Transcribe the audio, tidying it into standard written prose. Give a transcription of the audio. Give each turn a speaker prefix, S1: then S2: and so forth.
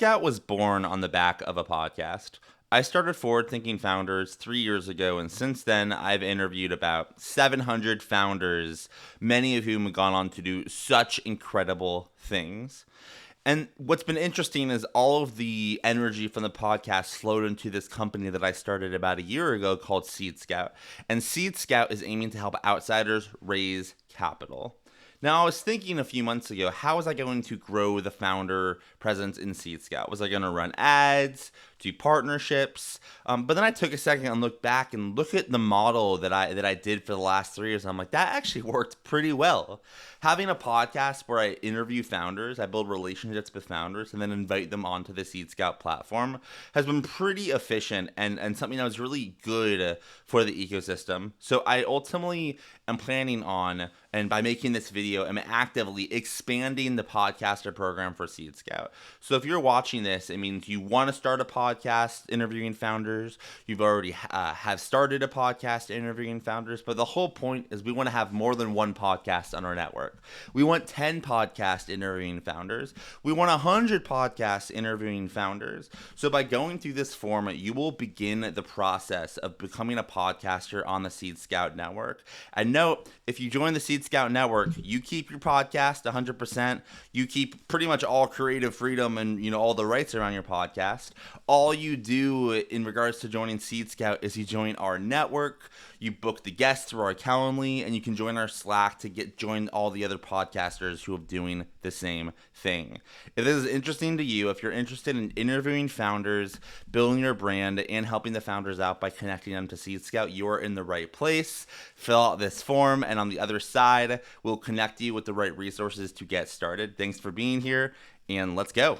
S1: Seedscout was born on the back of a podcast. I started Forward Thinking Founders 3 years ago, and since then, I've interviewed about 700 founders, many of whom have gone on to do such incredible things. And what's been interesting is all of the energy from the podcast flowed into this company that I started about a year ago called Seedscout. And Seedscout is aiming to help outsiders raise capital. Now, I was thinking a few months ago, how was I going to grow the founder presence in Seedscout? Was I going to run ads, do partnerships? But then I took a second and looked back and look at the model that I did for the last 3 years. And I'm like, that actually worked pretty well. Having a podcast where I interview founders, I build relationships with founders, and then invite them onto the Seedscout platform has been pretty efficient and something that was really good for the ecosystem. So I ultimately am planning on, and by making this video, I'm actively expanding the podcaster program for Seedscout. So if you're watching this, it means you want to start a podcast interviewing founders. You've already have started a podcast interviewing founders. But the whole point is we want to have more than one podcast on our network. We want 10 podcasts interviewing founders. We want 100 podcasts interviewing founders. So by going through this format, you will begin the process of becoming a podcaster on the Seedscout network. And note, if you join the Seedscout network, you keep your podcast 100%. You keep pretty much all creative freedom and all the rights around your podcast. All you do in regards to joining Seedscout is you join our network, you book the guests through our Calendly, and you can join our Slack to join all the other podcasters who are doing the same thing. If this is interesting to you, if you're interested in interviewing founders, building your brand, and helping the founders out by connecting them to Seedscout, you're in the right place. Fill out this form, and on the other side, we'll connect you with the right resources to get started. Thanks for being here, and let's go.